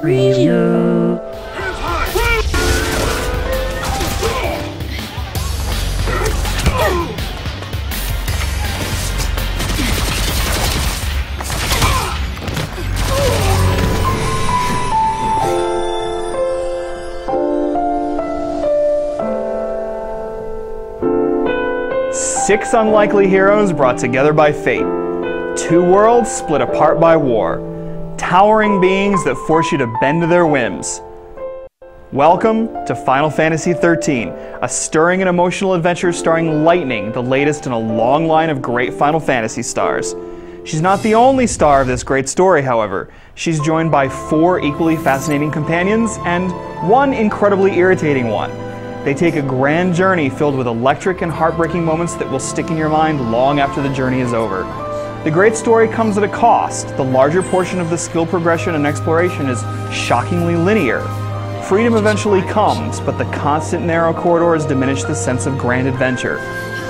Review. Six unlikely heroes brought together by fate. Two worlds split apart by war. Towering beings that force you to bend to their whims. Welcome to Final Fantasy XIII, a stirring and emotional adventure starring Lightning, the latest in a long line of great Final Fantasy stars. She's not the only star of this great story, however. She's joined by four equally fascinating companions and one incredibly irritating one. They take a grand journey filled with electric and heartbreaking moments that will stick in your mind long after the journey is over. The great story comes at a cost. The larger portion of the skill progression and exploration is shockingly linear. Freedom eventually comes, but the constant narrow corridors diminish the sense of grand adventure.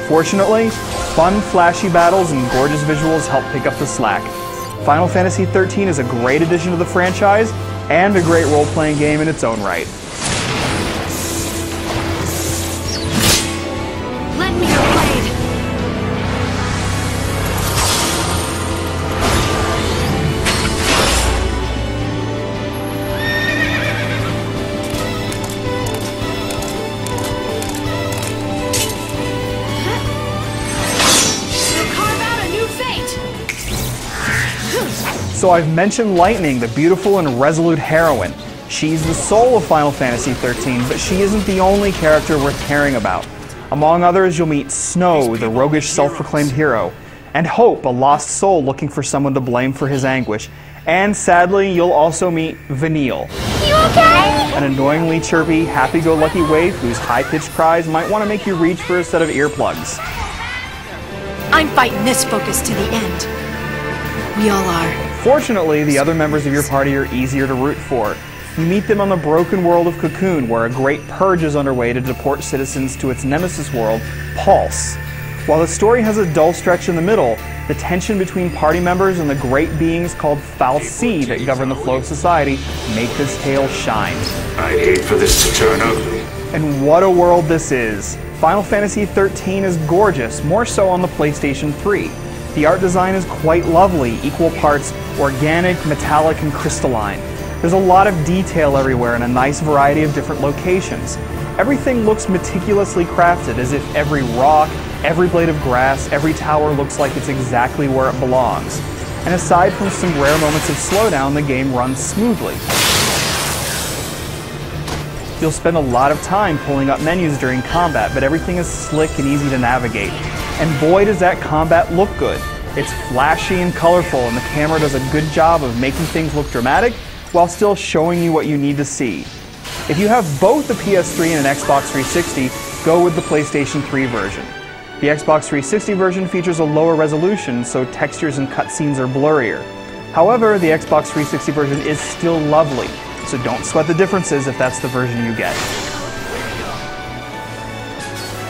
Fortunately, fun, flashy battles and gorgeous visuals help pick up the slack. Final Fantasy XIII is a great addition to the franchise and a great role-playing game in its own right. So I've mentioned Lightning, the beautiful and resolute heroine. She's the soul of Final Fantasy XIII, but she isn't the only character worth caring about. Among others, you'll meet Snow, the roguish self-proclaimed hero, and Hope, a lost soul looking for someone to blame for his anguish. And sadly, you'll also meet Vanille. You okay? An annoyingly chirpy, happy-go-lucky waif whose high-pitched cries might want to make you reach for a set of earplugs. I'm fighting this focus to the end. We all are. Fortunately, the other members of your party are easier to root for. You meet them on the broken world of Cocoon, where a great purge is underway to deport citizens to its nemesis world, Pulse. While the story has a dull stretch in the middle, the tension between party members and the great beings called Fal'Cie that govern the flow of society make this tale shine. I'd hate for this to turn ugly. And what a world this is! Final Fantasy XIII is gorgeous, more so on the PlayStation 3. The art design is quite lovely, equal parts organic, metallic, and crystalline. There's a lot of detail everywhere and a nice variety of different locations. Everything looks meticulously crafted, as if every rock, every blade of grass, every tower looks like it's exactly where it belongs. And aside from some rare moments of slowdown, the game runs smoothly. You'll spend a lot of time pulling up menus during combat, but everything is slick and easy to navigate. And boy does that combat look good. It's flashy and colorful, and the camera does a good job of making things look dramatic while still showing you what you need to see. If you have both the PS3 and an Xbox 360, go with the PlayStation 3 version. The Xbox 360 version features a lower resolution, so textures and cutscenes are blurrier. However, the Xbox 360 version is still lovely, so don't sweat the differences if that's the version you get.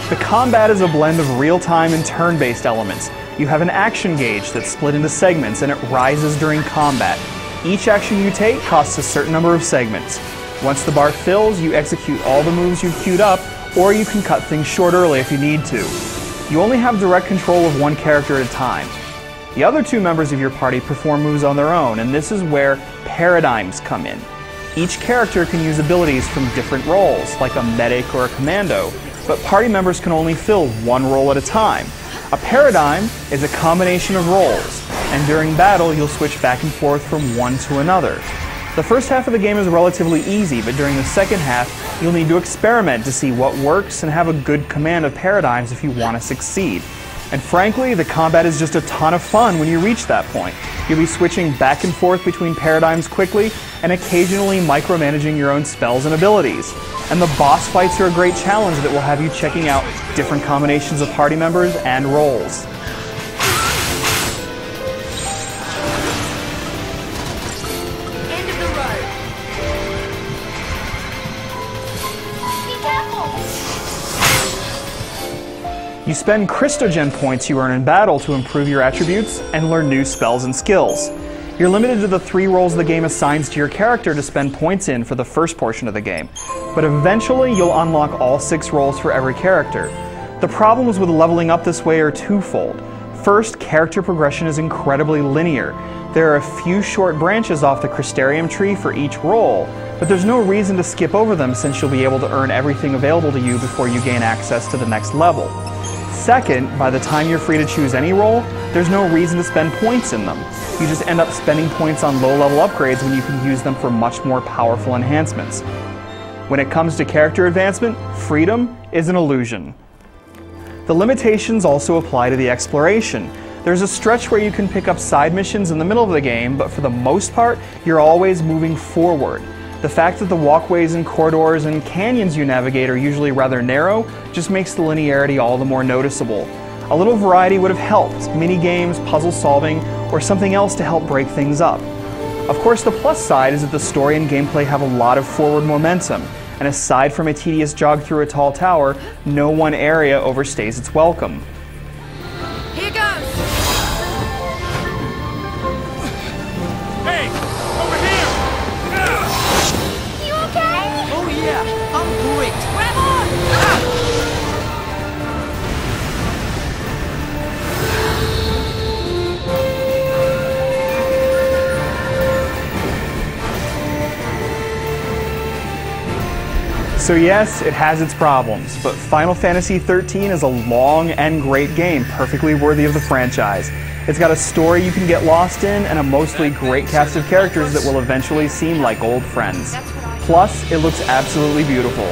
The combat is a blend of real-time and turn-based elements. You have an action gauge that's split into segments, and it rises during combat. Each action you take costs a certain number of segments. Once the bar fills, you execute all the moves you've queued up, or you can cut things short early if you need to. You only have direct control of one character at a time. The other two members of your party perform moves on their own, and this is where paradigms come in. Each character can use abilities from different roles, like a medic or a commando, but party members can only fill one role at a time. A paradigm is a combination of roles, and during battle you'll switch back and forth from one to another. The first half of the game is relatively easy, but during the second half you'll need to experiment to see what works and have a good command of paradigms if you want to succeed. And frankly, the combat is just a ton of fun when you reach that point. You'll be switching back and forth between paradigms quickly and occasionally micromanaging your own spells and abilities. And the boss fights are a great challenge that will have you checking out different combinations of party members and roles. End of the road. Be careful. You spend Christogen points you earn in battle to improve your attributes and learn new spells and skills. You're limited to the 3 roles the game assigns to your character to spend points in for the first portion of the game, but eventually you'll unlock all 6 roles for every character. The problems with leveling up this way are twofold. First, character progression is incredibly linear. There are a few short branches off the Crystarium tree for each role, but there's no reason to skip over them since you'll be able to earn everything available to you before you gain access to the next level. Second, by the time you're free to choose any role, there's no reason to spend points in them. You just end up spending points on low-level upgrades when you can use them for much more powerful enhancements. When it comes to character advancement, freedom is an illusion. The limitations also apply to the exploration. There's a stretch where you can pick up side missions in the middle of the game, but for the most part, you're always moving forward. The fact that the walkways and corridors and canyons you navigate are usually rather narrow just makes the linearity all the more noticeable. A little variety would have helped, mini-games, puzzle solving, or something else to help break things up. Of course, the plus side is that the story and gameplay have a lot of forward momentum, and aside from a tedious jog through a tall tower, no one area overstays its welcome. Here goes! Hey! Over here! You okay? Oh yeah! I'm great! Grab on! So yes, it has its problems, but Final Fantasy XIII is a long and great game, perfectly worthy of the franchise. It's got a story you can get lost in, and a mostly great cast of characters that will eventually seem like old friends. Plus, it looks absolutely beautiful.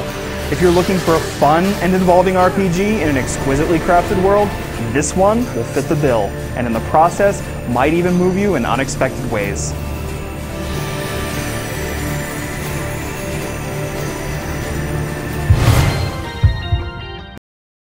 If you're looking for a fun and involving RPG in an exquisitely crafted world, this one will fit the bill, and in the process, might even move you in unexpected ways.